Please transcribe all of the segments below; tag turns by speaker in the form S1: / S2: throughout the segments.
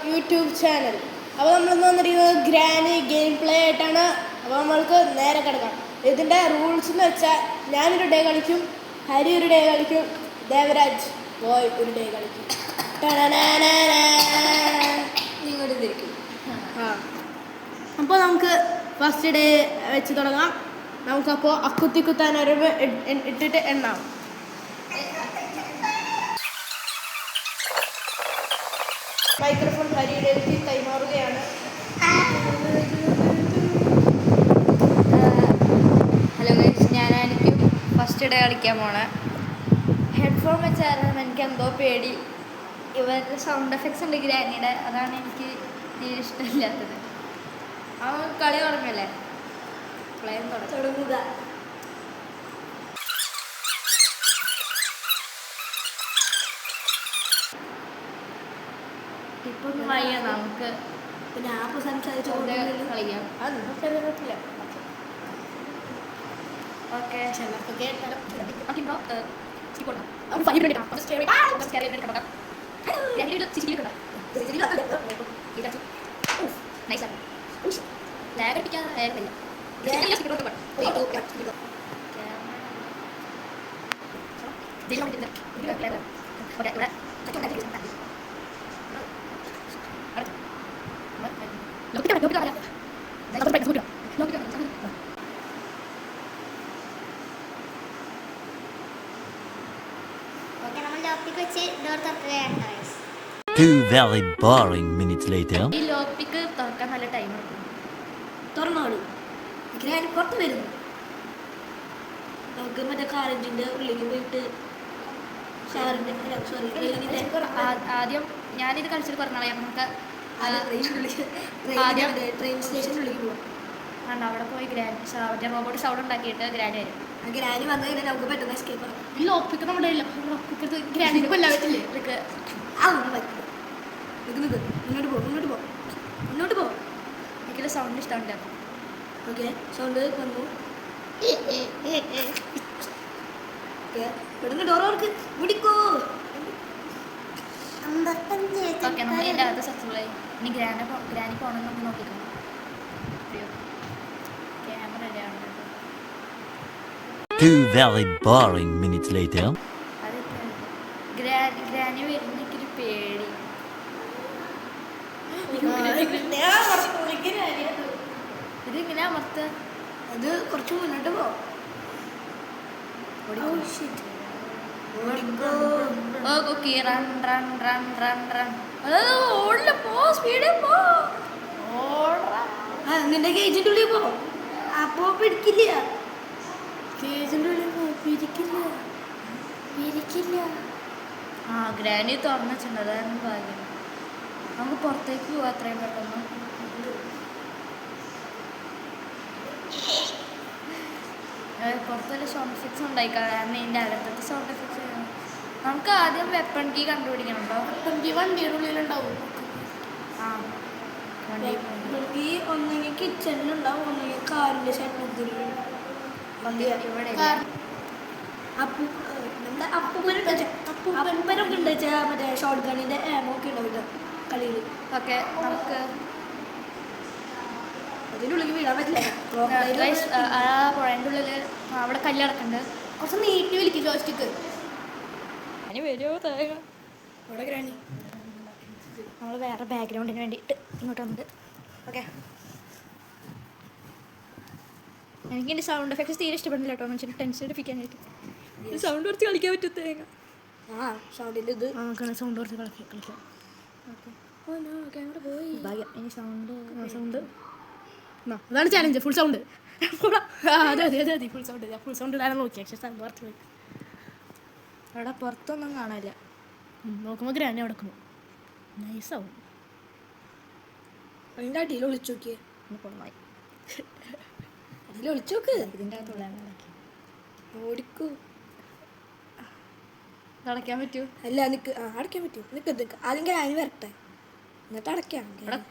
S1: YouTube channel. അപ്പോൾ നമ്മളിന്ന് വന്നിരിക്കുന്നത് ഗ്രാനി ഗെയിം പ്ലേ ആയിട്ടാണ്. അപ്പോൾ നമ്മൾക്ക് നേരെ കിടക്കാം. ഇതിൻ്റെ റൂൾസ് എന്ന് വെച്ചാൽ ഞാനൊരു ഡേ കളിക്കും, ഹരി ഒരു ഡേ കളിക്കും, ദേവരാജ് ബോയ് ഒരു ഡേ കളിക്കും.
S2: നിങ്ങളുടെ തിരിക്കും.
S1: അപ്പോൾ നമുക്ക് ഫസ്റ്റ് ഡേ വെച്ച് തുടങ്ങാം. നമുക്കപ്പോൾ അക്കുത്തി കുത്താൻ ഒരു ഇട്ടിട്ട് എണ്ണാം. മൈക്രോഫോൺ ഹരിയുടെ കൈമാറുകയാണ്.
S2: ഹലോ ഗൈസ്, ഞാനായിരിക്കും ഫസ്റ്റ് ഡേ കളിക്കാൻ പോണേ. ഹെഡ്ഫോൺ വെച്ചായിരുന്നു എനിക്ക് എന്തോ പേടി. ഇവരുടെ സൗണ്ട് എഫക്ട്സ് ഉണ്ട് ഗ്രാനിയുടെ, അതാണ് എനിക്ക് തീരെ ഇഷ്ടമില്ലാത്തത്. അവൻ കളി തുടങ്ങല്ലേ, പ്ലെയിൻ തുടങ്ങുക. ഇപ്പൊ വയ്യ, നമുക്ക്
S1: പിന്നെ ആപ്പ് സംസാരിച്ചു
S2: കളിക്കാം.
S1: കുഴപ്പമില്ല.
S2: Okay
S3: Two very boring minutes later.
S2: ഈ ലോപ്പിക്ക് തുറക്കാൻ നല്ല ടൈം എടുക്കും.
S1: തുറന്നോളൂ. ഗ്രാനി പുറത്ത് വരുന്നു. നമുക്ക് മറ്റേ കാറിൻ്റെ ഉള്ളിൽ പോയിട്ട്
S2: ആദ്യം ഞാനിത് കളിച്ചിട്ട് പറഞ്ഞാൽ നമുക്ക്
S1: ട്രെയിൻ സ്റ്റേഷനിലേക്ക് പോകാം.
S2: ആണ് അവിടെ പോയി ഗ്രാൻഡ് റോബോട്ട് സൗണ്ട് ഉണ്ടാക്കിയിട്ട് ഗ്രാൻഡ് വരും.
S1: ഗ്രാനി വന്നു കഴിഞ്ഞാൽ നമുക്ക് പെട്ടെന്ന് എസ്കേപ്പ് ആവും.
S2: ഈ ലോപ്പിക്ക് നമ്മുടെ ഗ്രാൻഡിന് കൊല്ലാൻ പറ്റില്ലേ?
S1: മുന്നോട്ട് പോ.
S2: എനിക്കൊരു സൗണ്ട് ഇഷ്ടമുണ്ട്.
S1: ഓക്കെ, സൗണ്ട് വന്നു. ഡോർക്ക് പിടിക്കോ.
S2: ഓക്കെ, നമ്മൾ ഇതിൻ്റെ അകത്ത് സക്സസ്ഫുള്ളായി. ഇനി ഗ്രാനി പോകണം നമുക്ക് നോക്കിക്കണം. ക്യാമറ റെഡിയാണ്.
S3: Two very boring minutes later.
S2: Granny വരുന്ന എനിക്കൊരു പേടി. ഇതിങ്ങനെ അമർത്ത,
S1: അത് കുറച്ച് മുന്നോട്ട് പോ. നിന്റെ കേജിന്റെ ഉള്ളിൽ പോ. അപ്പോ പിടിക്കില്ല. കേജിന്റെ ഉള്ളിൽ പോ. പിരിക്കില്ല.
S2: ആ ഗ്രാനി തുറന്നു വെച്ചിട്ടുണ്ട്, അതാണ് ഭാഗ്യം. നമുക്ക് പുറത്തേക്ക് പോവാം അത്രയും പെട്ടെന്ന്. പുറത്തൊരു സൗണ്ട് എഫക്ട്സ് ഉണ്ടായിക്കാം, കാരണം ഇതിൻ്റെ അകത്തത്തെ സൗണ്ട് എഫക്ട്സ്. നമുക്ക് ആദ്യം വെപ്പൺ കീ കണ്ടുപിടിക്കണം. കേട്ടോ,
S1: വെപ്പൺ കീ വണ്ടിയുടെ ഉള്ളിലുണ്ടാവും.
S2: ആ
S1: ഈ ഒന്നെങ്കിൽ കിച്ചണിലുണ്ടാവും, ഒന്നെങ്കിൽ കാറിൻ്റെ ഷട്ടിലുണ്ടാവും.
S2: ഇവിടെ
S1: അപ്പൂപ്പനൊക്കെ ഉണ്ട് വെച്ചാൽ മറ്റേ ഷോർട്ട് ഗണ്ണിൻ്റെ ആമോ ഒക്കെ ഉണ്ടാവില്ല കളിയിൽ.
S2: ഓക്കെ, നമുക്ക്
S1: അതിൻ്റെ ഉള്ളിൽ വീഴാൻ പറ്റില്ല.
S2: ആ പുഴേൻ്റെ ഉള്ളിൽ അവിടെ കല്ലടക്കുന്നുണ്ട്.
S1: കുറച്ച് നീട്ടി വിളിക്കും ജോയ്സ്റ്റിക്ക്.
S2: അതിന് വരുമോ തേങ്ങ?
S1: അവിടെ ഗ്രാനി
S2: നമ്മൾ വേറെ ബാക്ക്ഗ്രൗണ്ടിന് വേണ്ടിയിട്ട് ഇങ്ങോട്ട് വന്നത്. ഓക്കെ, എനിക്ക് എൻ്റെ സൗണ്ട് എഫക്ട്സ് തീരെ ഇഷ്ടപ്പെടുന്നില്ല കേട്ടോ. മനുഷ്യന് ടെൻഷൻ എടുപ്പിക്കാനായിട്ട് സൗണ്ട് കുറച്ച് കളിക്കാൻ പറ്റും തേങ്ങ.
S1: സൗണ്ടിൻ്റെ ഇത്
S2: സൗണ്ട് കുറച്ച് കളിക്കാം. ഓക്കെ, ക്യാമറ പോയി. ഭാഗ്യം. ഇനി സൗണ്ട്
S1: അതാണ് ചാലഞ്ച്. Full sound. അതെ ഫുൾ സൗണ്ട് ഇടാൻ നോക്കി. പക്ഷേ സൗണ്ട് കുറച്ച് പോയി.
S2: അവിടെ പുറത്തൊന്നും കാണാനില്ല.
S1: നോക്കുമ്പോൾ ഗ്രാനി അടക്കുന്നു. നൈസാവും. അതിൻ്റെ അടിയിൽ ഒളിച്ചു നോക്കിയേ.
S2: കൊള്ളായി.
S1: അതിൽ ഒളിച്ചു നോക്ക്.
S2: ഇതിൻ്റെ അകത്തുള്ള
S1: ഓടിക്കൂ.
S2: അടയ്ക്കാൻ പറ്റൂ?
S1: അല്ല, നിക്ക്. അടയ്ക്കാൻ പറ്റും. നിക്ക് ആദ്യം ഗ്രാനി വരട്ടെ, എന്നിട്ട് അടയ്ക്കാം.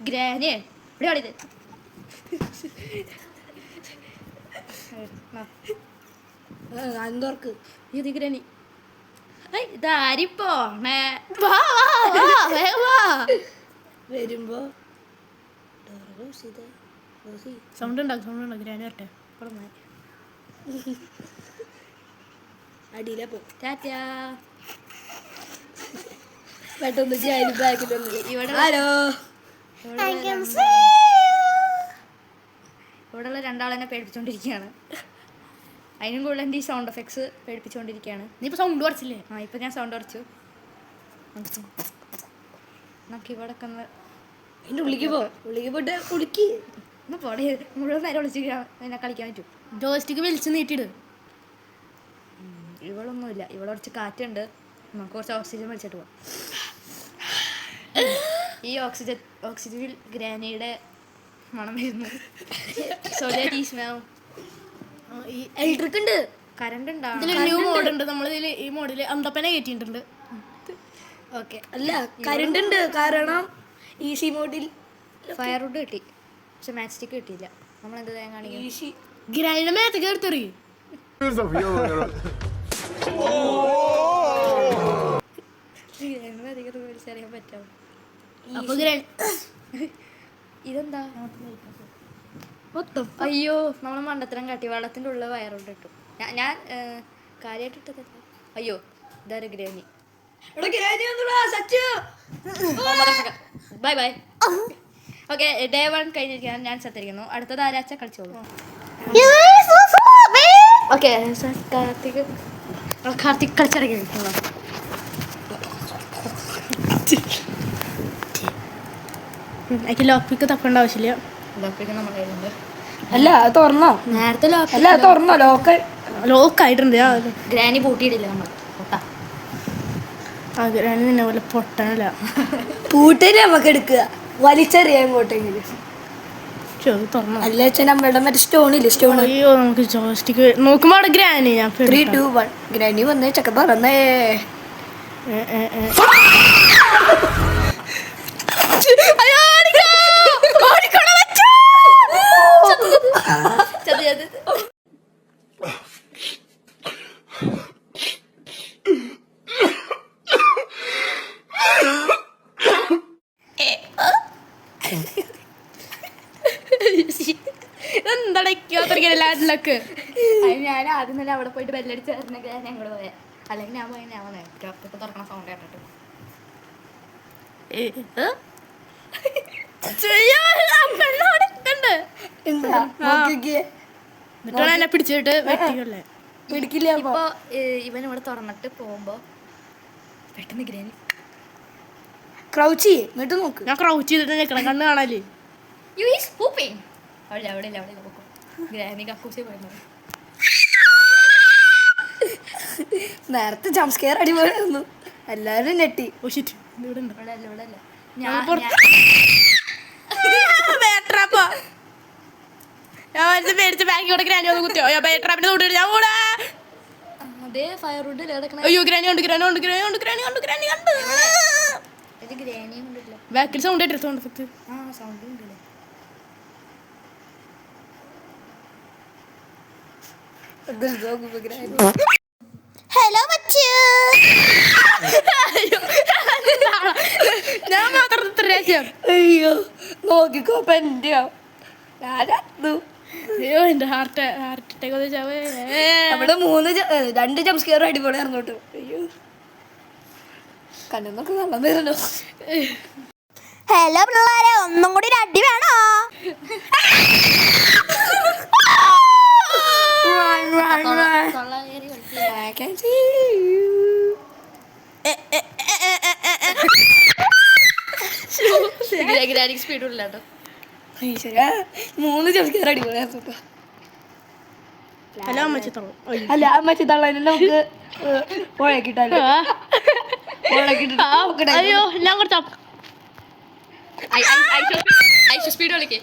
S2: ഗ്രാനിയെ ഇവിടെ ഓടിയത്.
S1: എന്തോർക്ക്
S2: ഇത് ഗ്രാനി. ഇതാരിപ്പോണേ.
S4: വരുമ്പോ
S1: സൗണ്ട് ഉണ്ടാക്കും ഗ്രാനി വരട്ടെ
S4: അടിയിലപ്പോ
S2: ടാറ്റാ.
S4: പെട്ടെന്ന് ഗ്രാനി ബാക്കിലൊന്നും
S2: ഇവിടെ
S4: ഹലോ
S2: ഇവിടെയുള്ള രണ്ടാളെന്നെ പേടിപ്പിച്ചുകൊണ്ടിരിക്കുകയാണ്. അതിനും കൂടുതൽ എൻ്റെ ഈ സൗണ്ട് എഫക്ട്സ് പേടിപ്പിച്ചുകൊണ്ടിരിക്കുകയാണ്.
S1: നീ ഇപ്പൊ സൗണ്ട് കുറച്ചില്ലേ?
S2: ആ ഇപ്പം ഞാൻ സൗണ്ട് കുറച്ചു. നമുക്ക് ഇവിടെ ഒന്ന്
S4: അതിന്റെ ഉള്ളിക്ക് പോയിട്ട് കുളിക്ക്.
S2: ഒന്ന് പോടെ മുഴുവൻ നേരം വിളിച്ച് എന്നെ കളിക്കാൻ പറ്റും.
S1: ജോയിസ്റ്റിക്ക് വലിച്ച് നീട്ടിയിട്.
S2: ഇവളൊന്നുമില്ല, ഇവിടെ കുറച്ച് കാറ്റുണ്ട്. നമുക്ക് കുറച്ച് ഓക്സിജൻ വലിച്ചിട്ട് പോവാം. ഈ ഓക്സിജനിൽ ഗ്രാനിയുടെ മണം വരുന്നു.
S4: ഈ ഇലക്ട്രിക് ഉണ്ട്,
S2: കറണ്ട് ഉണ്ടാ.
S1: ഇതിലൊരു ന്യൂ മോഡ് ഉണ്ട്. നമ്മളിതിൽ ഈ മോഡിൽ അന്തപ്പനെ കയറ്റിയിട്ടുണ്ട്.
S4: ഓക്കെ. അല്ല കറണ്ട് ഉണ്ട്, കാരണം ഈസി മോഡിൽ
S2: ഫയർവുഡ് കിട്ടി, പക്ഷെ മാച്ച് സ്റ്റിക്ക് കിട്ടിയില്ല. നമ്മളെന്ത് തേങ്ങ കാണിക്കും?
S4: ഈസി
S1: ഗ്രാനിയുടെ മേത്തേക്ക് എടുത്തെറി.
S2: വിളിച്ചറിയാൻ പറ്റാം.
S1: അപ്പൊ ഗ്രാനി
S2: ഇതെന്താ മൊത്തം? അയ്യോ, നമ്മൾ മണ്ടത്തരം കാട്ടി. വെള്ളത്തിൻ്റെ ഉള്ളിൽ വയറുണ്ട് ഇട്ടു. ഞാൻ കാര്യമായിട്ട് ഇട്ടതല്ല. അയ്യോ, ഇതാരും granny. Bye bye. Okay, day 1 കഴിഞ്ഞിരിക്കാൻ ഞാൻ സത്തിരിക്കുന്നു. അടുത്തത് ആരാച്ച കളിച്ചോളൂ. ഓക്കെ, കാർത്തിക് കളിച്ചിറങ്ങിയിരിക്കുന്നു.
S1: എനിക്ക് ലോക്ക് പിക്ക് തപ്പേണ്ട ആവശ്യമില്ല.
S2: ലോക്ക് നമ്മുടെ കയ്യിലുണ്ട്.
S4: അല്ല അത് തുറന്നോ?
S2: നേരത്തെ
S4: അല്ല തുറന്നോ?
S1: ലോക്കായിട്ടുണ്ട്.
S2: ഗ്രാനി പൂട്ടിയിട്ടില്ല നമ്മൾ. പൊട്ടാ
S1: ആ ഗ്രാനി നിന്നെ പോലെ പൊട്ടാനല്ല.
S4: പൂട്ടേര് നമുക്ക് എടുക്കുക, വലിച്ചെറിയാൻ ഇങ്ങോട്ടെങ്കിലും.
S1: തുറന്നു.
S4: അല്ല വെച്ചാൽ നമ്മുടെ മറ്റേ സ്റ്റോണില്ലേ, സ്റ്റോൺ.
S1: അയ്യോ, നമുക്ക് ജോയിസ്റ്റിക്ക് നോക്കുമ്പോ അവിടെ ഗ്രാനി. ഞാൻ
S4: 3, 2, 1 ഗ്രാനി വന്നേ, ചക്ക പറഞ്ഞേ.
S1: എന്താടക്ക്
S2: ഞാൻ ആദ്യം തന്നെ അവിടെ പോയിട്ട് ബെല്ലടിച്ച് ഞങ്ങൾ പോയാ. അല്ലെങ്കിൽ ഞാൻ പോയി ഞാൻ വന്നേ തുറക്കണ സൗണ്ട് കേട്ടിട്ട്.
S1: എന്നെ പിടിച്ചിട്ട് വെട്ടിക്കല്ലേ.
S4: പിടിക്കില്ല.
S2: ഇപ്പൊ ഇവൻ ഇവിടെ തുറന്നിട്ട് പോകുമ്പോ പെട്ടെന്ന് ഗ്രാനി
S4: ക്രൗച്ച് എന്നിട്ട് നോക്ക്.
S1: ഞാൻ ക്രൗച്ച് ചെയ്തിട്ട് നിൽക്കണം, കണ്ണ് കാണാല്.
S2: അവിടെ നോക്കും. ഗ്രാനി കക്കൂസി പോയിരുന്നു.
S4: നേരത്തെ ജംസ്കെയർ അടിപൊളിയായിരുന്നു, എല്ലാരും നെട്ടി.
S2: ഇവിടെ അല്ല. അതേ ഫയർവുഡ്
S1: അയ്യോ ഗ്രാനി ഉണ്ട്, ഗ്രാനി ഉണ്ട്, ഗ്രാനി ഉണ്ട്, ഗ്രാനി ഉണ്ട്, ഗ്രാനി ഉണ്ട്.
S2: ഗ്രാനിയും കൊണ്ടില്ല.
S1: ബാക്കിൽ സൗണ്ട് ആയിട്ട് സൗണ്ട് എഫക്ട്.
S2: ആ സൗണ്ട് ഉണ്ടല്ലേ.
S4: ഹലോ മച്ചു,
S1: ഞാൻ മാത്രം
S4: അയ്യോ നോക്കിക്കോ പെന്റെ.
S1: അയ്യോ എന്റെ ഹാർട്ട് അറ്റാക്ക്
S4: അവിടെ 2 ജംസ്കെയർ അടിപൊളിയായിരുന്നു കേട്ടോ. അയ്യോ കണ്ണൊക്കെ വെള്ളം വരുന്നു.
S5: ഹലോ പിള്ളേരെ, ഒന്നും കൂടി ഒരു അടി വേണോ?
S2: ഗ്രാനിക്ക് സ്പീഡ് ഇല്ല കേട്ടോ.
S4: 3 ജംസ്കെയർ അടിപൊളിയായിരുന്നു കേട്ടോ.
S1: ഹലോ അമ്മച്ചി തള്ളു.
S4: അല്ല അമ്മച്ചി തള്ളനെ നമുക്ക് പുഴക്കിട്ടാലോ?
S1: അയ്യോ ഞാൻ കുറച്ച്
S2: സ്പീഡ് കളിക്കേ.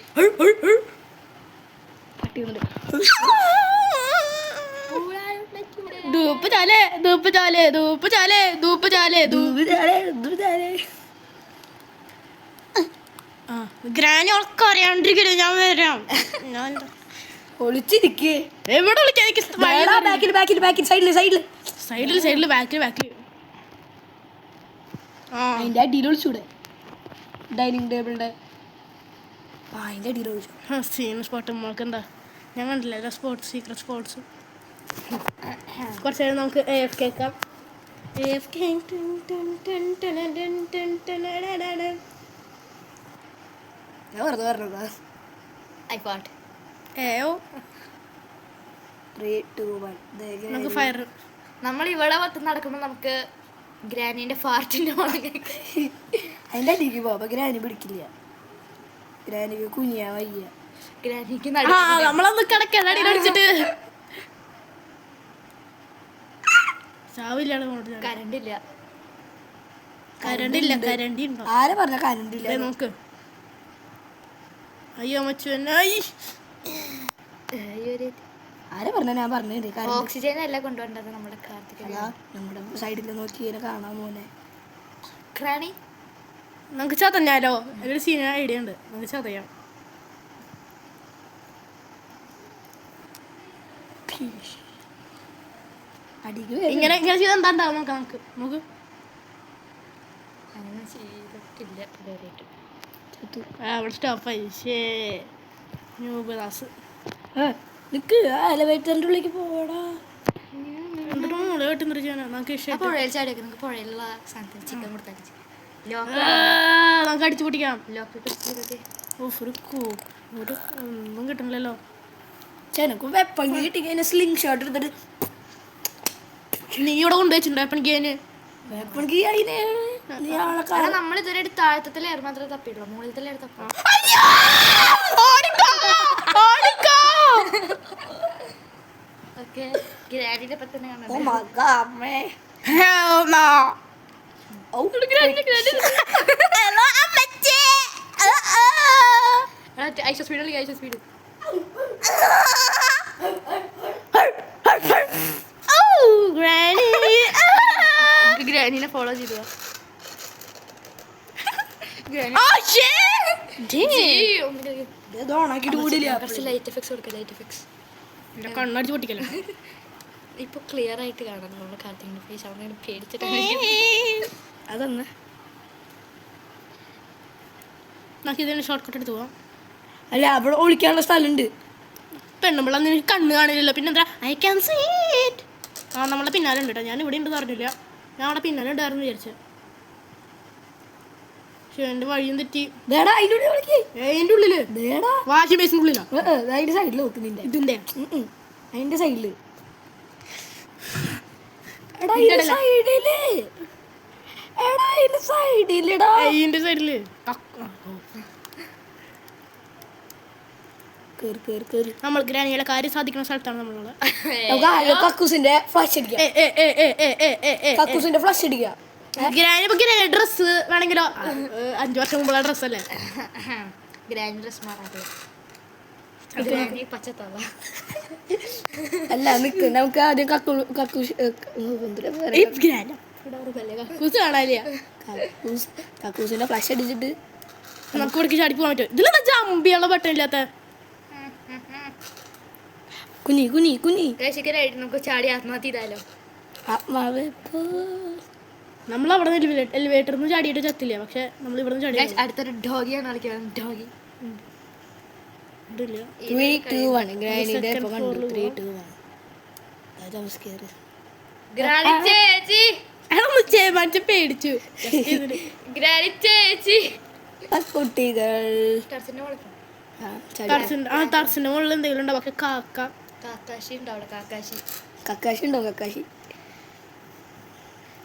S1: ധൂപ്പ് ചാലേ ധൂപ്പ് ചാലേ ധൂപ്പ് ചാലേ ധൂപ്പ് ചാലേ ഗ്രാനി ഒക്കെ അറിയാണ്ടിരിക്കരുത്. ഞാൻ വരാം. ഞാൻ
S4: ഒളിച്ചിരിക്കേ.
S1: എവിടെ വിളിക്കാൻ സൈഡിൽ ബാക്കിൽ
S4: അതിന്റെ അടിയിൽ ഒളിച്ചൂടെ? ഡൈനിങ് ടേബിളിൻ്റെ അതിൻ്റെ അടിയിൽ ഒഴിച്ചു.
S1: സീൻ സ്പോട്ട് നമ്മൾക്ക് എന്താ ഞാൻ കണ്ടില്ല സ്പോർട്സ് സീക്രട്ട് സ്പോർട്സ്. കുറച്ച് നേരം നമുക്ക് AFK കേൾക്കാം. AFK
S4: ഞാൻ വെറുതെ പറഞ്ഞതാ.
S2: ഐ പാട്ട്
S4: 3, 2, 1
S1: നമുക്ക് ഫയർ.
S2: നമ്മൾ ഇവിടെ നടക്കുമ്പോൾ നമുക്ക് ഗ്രാനീൻ്റെ ഫാർട്ടിൻ്റെ
S4: അതിൻ്റെ അടിക്ക് പോവാം. അപ്പം ഗ്രാനി പിടിക്കില്ല. ഗ്രാനിക്ക് കുനിയാ വയ്യ.
S2: ഗ്രാനിക്ക്
S1: നമ്മളൊന്ന് കിടക്കല്ല അടിച്ചിട്ട് ചാവില്ലാണ്
S2: കറണ്ട് ഇല്ല.
S1: കരണ്ട് ഇല്ല. കരണ്ടി ഉണ്ടോ?
S4: ആരെ പറഞ്ഞ കരണ്ടില്ല?
S1: നോക്ക്. അയ്യോ മച്ചു
S4: ആരെ പറഞ്ഞ? ഞാൻ പറഞ്ഞത്
S2: ഓക്സിജൻ അല്ല കൊണ്ടുവരേണ്ടത് നമ്മുടെ കാർത്തിക.
S4: നമ്മുടെ സൈഡിൽ നോക്കി ഇങ്ങനെ കാണാൻ മോനെ.
S2: ഗ്രാനി
S1: നമുക്ക് ചതഞ്ഞാലോ? ഒരു സീന ഐഡിയ ഉണ്ട്. നമുക്ക് ചതയാം. ഇങ്ങനെ ഇങ്ങനെ ചെയ്ത് എന്താ ഉണ്ടാവും നോക്കാം. നമുക്ക്
S2: അങ്ങനെ ചെയ്തിട്ടില്ല ഇതുവരെയായിട്ട്.
S1: അവിടെ സ്റ്റോപ്പായി. ന്യൂബദാസ്
S4: നിക്ക് എലവേറ്ററിന്റെ ഉള്ളിലേക്ക് പോടാ.
S1: എന്നിട്ട് മുള വെട്ടുന്നിരിക്കാണ്. നമുക്ക്
S2: പുഴയിൽ ചാടിയൊക്കെ നമുക്ക് പുഴയിലുള്ള സാധനത്തിന് ചിക്കൻ കൊടുത്താൽ
S1: നമുക്ക് അടിച്ചു പൊട്ടിക്കാം.
S2: ലോക്ക്
S1: ഒന്നും കിട്ടണില്ലല്ലോ.
S4: ചെനക്കും വെപ്പൺ കിട്ടി കഴിഞ്ഞാൽ സ്ലിംഗ് ഷോട്ട് എടുത്തിട്ട്
S1: നീ ഇവിടെ കൊണ്ടുവച്ചിട്ടുണ്ടോ വെപ്പണിക്ക്?
S4: വെപ്പൺ കീ അതിന്
S2: നമ്മൾ ഇതുവരെ താഴത്തെ ലെയർ മാത്രമേ തപ്പിയുള്ളൂ. മുകളിലത്തെ ലെയർ തപ്പാം. ഓക്കെ ഗ്രാനിയുടെ പറ്റി തന്നെ കാണാം. ഐശ സ്പീഡ് ഐശ സ്പീഡ്. ഗ്രാനിനെ ഫോളോ ചെയ്തു. ലൈറ്റ് എഫക്ട്സ് കൊടുക്കാം. ലൈറ്റ് എഫക്ട്സ്
S1: കണ്ണടിച്ച് പൊട്ടിക്കല്ലോ.
S2: ഇപ്പൊ ക്ലിയർ ആയിട്ട് കാണാം നമ്മുടെ കാർത്തികിന്റെ ഫേസ്. അവനെ പേടിച്ചിട്ട്
S4: അതൊന്ന്
S1: നമുക്ക് ഇതിന് ഷോർട്ട് കട്ട് എടുത്ത് പോവാം.
S4: അല്ല അവിടെ ഒളിക്കാനുള്ള സ്ഥലമുണ്ട്.
S1: പെണ്ണുമ്പോൾ നിനക്ക് കണ്ണ് കാണില്ലല്ലോ. പിന്നെന്താ ഐ ക്യാൻ സീ ഇറ്റ്. നമ്മളെ പിന്നാലെ ഉണ്ട് കേട്ടോ. ഞാൻ ഇവിടെ ഉണ്ട് പറഞ്ഞില്ല. ഞാൻ അവിടെ പിന്നാലെ ഉണ്ടായിരുന്നു വിചാരിച്ചു. പക്ഷെ എൻ്റെ വഴിയും തെറ്റി. അതിൻ്റെ ഉള്ളില് വാഷിംഗ് ബേസിൻ്റെ ഉള്ളിലാ.
S4: അതിന്റെ സൈഡിൽ നോക്ക്. നിന്റെ
S1: ഇതിന്റെ
S4: അതിന്റെ സൈഡില്
S1: അതിന്റെ സൈഡില് നമ്മൾ ഗ്രാനിയുടെ കാര്യം സാധിക്കുന്ന സ്ഥലത്താണ് നമ്മളുള്ളത്.
S4: കക്കൂസിന്റെ ഫ്ലഷ് അടിക്കാം. കക്കൂസിന്റെ ഫ്ലഷ് അടിക്കാം.
S1: ഗ്രാനി ഡ്രസ് വേണമെങ്കിലോ 5 വർഷം മുമ്പുള്ള ഡ്രസ്സല്ലേ?
S2: Granny dress മാറാറില്ല. പച്ചത്തവ
S4: അല്ല നിക്ക്. നമുക്ക് ആദ്യം കക്കൂസ്
S1: കാണാനില്ല.
S4: കക്കൂസിന്റെ ഫ്ലഷ് അടിച്ചിട്ട്
S1: നമുക്ക് ഇവിടേക്ക് ചാടി പോകാൻ പറ്റും. ഇതിലെന്താ ജമ്പിയുള്ള ബട്ടൺ ഇല്ലാത്ത?
S4: കുനി കുനി കുനി
S2: ശരിക്കും നമുക്ക് ചാടി ആത്മഹത്യ ചെയ്താലോ?
S4: ആത്മാവ്
S1: നമ്മളവിടെ എലിവേറ്ററിൽ നിന്ന് ചാടിയിട്ട് ചത്തില്ല. പക്ഷെ നമ്മൾ ഇവിടെ നിന്ന് ചാടി.
S2: അടുത്തൊരു ഡോഗിയാണ് കളിക്കുന്നത്. ഡോഗി
S1: ഇതില്ല.
S4: 3, 2, 1 ഗ്രാനിയുടെ ഇപ്പൊ കണ്ടു. 3, 2, 1
S2: ഗ്രാനി ചേച്ചി
S1: മറ്റേ പേടിച്ചു.
S2: ഗ്രാനി ചേച്ചി
S4: കുട്ടികൾ
S1: ടർസിന്റെ മുകളിൽ എന്തെങ്കിലും ഉണ്ടാവും. പക്ഷെ
S2: കാക്കാശി ഉണ്ടോ അവിടെ?
S4: കക്കാശി ഉണ്ടോ? കക്കാശി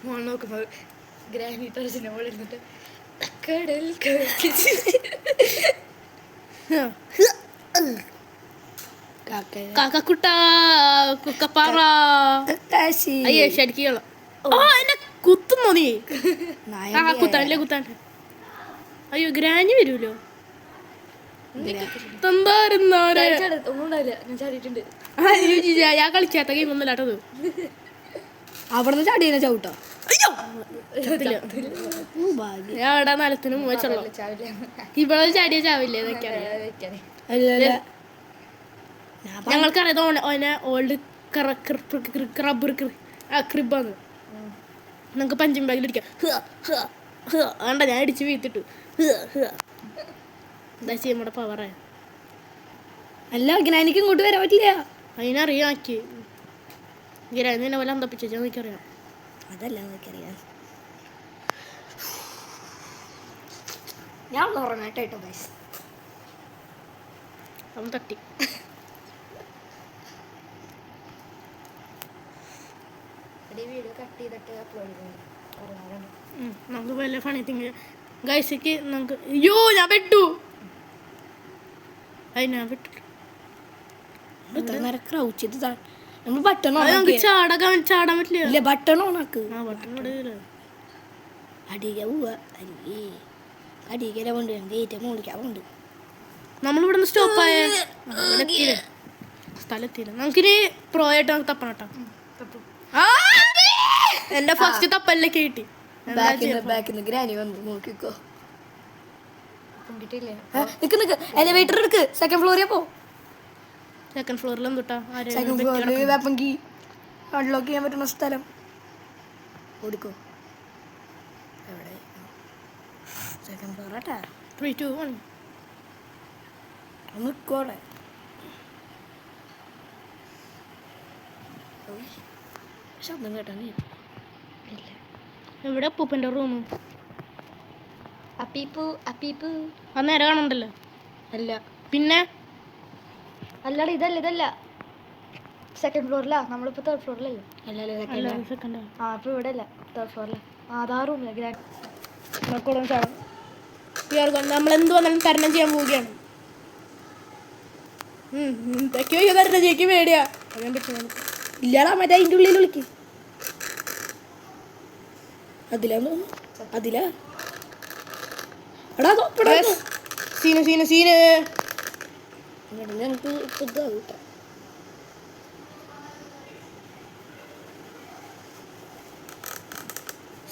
S2: മോൾ നോക്കുമ്പോ ഗ്രാനി ടർസിന്റെ മുകളിൽ ഇരുന്നിട്ട് കടൽ
S1: കാക്കക്കുട്ട കുക്കപ്പാറ അയ്യോ ശരിക്കുള്ള എന്നെ കുത്തുന്നോ നീ? കുത്താനല്ലേ കുത്താൻ. അയ്യോ ഗ്രാനി വരൂലോ. ഞാൻ കളിച്ചാത്ത ഗെയിം ഒന്നും ഇല്ലാട്ടത്.
S4: അവിടുന്ന് ചാടിയ ചവിട്ടോ.
S1: ഞാൻ അവിടെ നിലത്തിന് വെച്ചോളൂ. ഇവിടെ ചാടിയ ചാവില്ലേ? ഞങ്ങൾക്കറിയാം ഓനെ ഓൾഡ് ക്രിബാന്ന്. നമുക്ക് പഞ്ചിങ് ബാഗിൽ ഇടിക്കാം. വേണ്ട ഞാൻ അടിച്ച് വീത്തിട്ടു. എന്താ ചെയ്യാൻ നമ്മുടെ പവറേ.
S4: അല്ല ഗ്രാനിക്ക് ഇങ്ങോട്ട് വരാൻ പറ്റില്ല.
S1: അതിനറിയാക്കി ഗ്രാനി നിന്നെ പോലെ അന്തപ്പിച്ചാ എനിക്കറിയാം.
S4: അതല്ല എനിക്കറിയാം. ഞാൻ ഉറങ്ങട്ടെ കേട്ടോ ഗൈസ്.
S1: അവൻ തട്ടി.
S2: വീഡിയോ കട്ട് ചെയ്തിട്ട് അപ്ലോഡ് ചെയ്യുന്നുണ്ട്.
S1: നമുക്ക് വല്ല ഫണി തിങ് ഗൈസിക്ക് നമുക്ക്. അയ്യോ ഞാൻ പെട്ടു. ഞാൻ പെട്ടു.
S4: ഇത്ര നേരം ക്രൗച്ച് ചെയ്ത് നമ്മൾ ബട്ടൺ
S1: നമുക്ക് ചാടാൻ പറ്റില്ല.
S4: ഇല്ല ബട്ടൺ ഓണാക്ക്.
S1: ബട്ടൺ ഇവിടെ
S4: അടിക പോവാ. അല്ലേ അടികര കൊണ്ട് ഏറ്റവും മുകളിക്കാൻ കൊണ്ട്
S1: നമ്മളിവിടെ നിന്ന് സ്റ്റോപ്പായ സ്ഥലത്തില്ല. നമുക്കിനി പ്രോ ആയിട്ട് നമുക്ക് തപ്പണം കേട്ടോ. എന്റെ ഫസ്റ്റ് തപ്പലിലേക്ക് കിട്ടി.
S4: ബാക്കിന്ന് ഗ്രാനി വന്നു നോക്കിക്കോ.
S2: പൊങ്കിട്ടില്ലേ?
S4: നിക്ക് എലിവേറ്റർ എടുക്ക്. സെക്കൻഡ് ഫ്ലോറിൽ പോ.
S1: സെക്കൻഡ് ഫ്ലോറിൽ എന്തുട്ടാ
S4: സെക്കൻഡ് ഫ്ലോറിൽ വെപ്പങ്കി അൺലോക്ക് ചെയ്യാൻ പറ്റുന്ന സ്ഥലം കൊടുക്കോ. എവിടെ സെക്കൻഡ് ഫ്ലോർ ആട്ടാ.
S1: 3, 2, 1.
S4: നിക്കോടെ ശബ്ദം കേട്ടാ നീ.
S1: എവിടെ അപ്പൂപ്പൻ്റെ റൂം?
S2: അപ്പീപ്പു അപ്പീപ്പു.
S1: അത് നേരെ കാണണ്ടല്ലോ.
S2: അല്ല
S1: പിന്നെ
S2: അല്ലാടെ ഇതല്ല സെക്കൻഡ് ഫ്ലോറിലാ. നമ്മളിപ്പോ തേർഡ് ഫ്ലോറിലല്ലേ?
S1: അല്ല സെക്കൻഡ്.
S2: ആ അപ്പൊ ഇവിടെ അല്ല, തേർഡ് ഫ്ലോറിലാ. അതാ റൂമില്ല ഗ്രാൻഡ്.
S1: നമ്മളെന്ത് വന്നാലും തരണം ചെയ്യാൻ പോവുകയാണ്. എന്തൊക്കെയോ തരണം ചെയ്യിക്ക് പേടിയാ. അറിയാൻ പറ്റും.
S4: ഇല്ലാടാ മറ്റേ അതിൻ്റെ ഉള്ളിൽ വിളിക്ക്. അതിലാന്ന് അതിലാ. എടാ
S1: സീന്
S4: ഞങ്ങൾക്ക് ഇപ്പൊ ഇതാവും.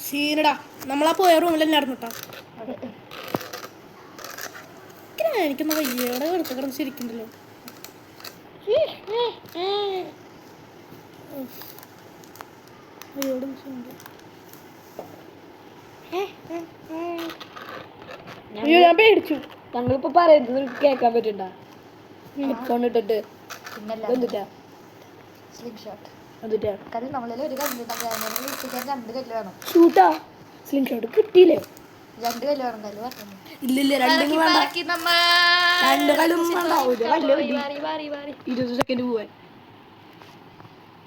S1: സീനടാ. നമ്മളാ പോയ റൂമിൽ തന്നെ നടന്നിട്ടാ. എനിക്കൊന്ന് വയ്യയുടെ കിടന്ന് ശരിക്കുണ്ടല്ലോ. അയ്യോ ഞാൻ പേടിച്ചു.
S4: ഞങ്ങളിപ്പോ പറയുന്നത് കേൾക്കാൻ പറ്റണ്ട. ഹെഡ്ഫോൺ ഇട്ടിട്ട് എന്തിട്ടാ
S2: സ്ലിം ഷോട്ട്.
S4: എന്നിട്ടാ
S2: കാരണം നമ്മളിൽ ഒരു കല്ല് രണ്ട് കല്ല് വേണം.
S4: ഷൂട്ടാ സ്ലിം ഷോട്ട് കിട്ടിയില്ലേ?
S2: 2 കല്ല് വേണം. കല്ല് പറഞ്ഞു
S4: ഇല്ലില്ല രണ്ടും വേണ്ട. രണ്ട് കല്ലും വേണ്ട. ഒരു കല്ല് മതി. 20 സെക്കൻഡ് പോവാൻ.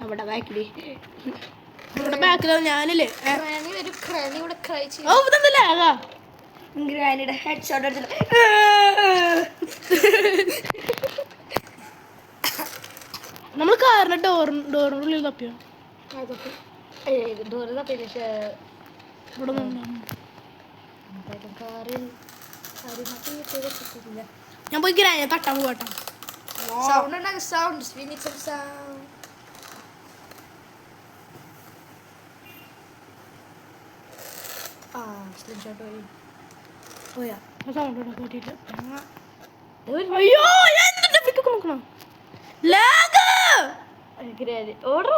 S4: അവിടെ ബാക്കില്
S1: ഇവിടെ ബാക്കിൽ ഞാനില്ലേ
S2: ഒരു
S1: ഇതല്ലേ ആകാ
S4: ഗ്രാനിയുടെ ഹെഡ് ഷോട്ട് അടിച്ചില്ല.
S1: നമ്മൾ കാറിന്റെ ഡോറിനുള്ളിൽ തപ്പിയോ?
S2: ഡോറ് തപ്പില്ല. പക്ഷേ
S1: ഇവിടെ
S2: കാറിൽ
S1: ഞാൻ പോയി ഗ്രാനിയെ തട്ടാൻ പോകട്ടോ.
S2: സൗണ്ട് ഉണ്ടാകും. സൗണ്ട് സ്ലിം ഷോട്ട് പോയി.
S4: പോയാ
S1: സൗണ്ട് ഉണ്ടാക്കി പറ്റിയിട്ട്. അയ്യോ ഞാൻ എന്നിട്ട് നോക്കണം. Lag
S2: order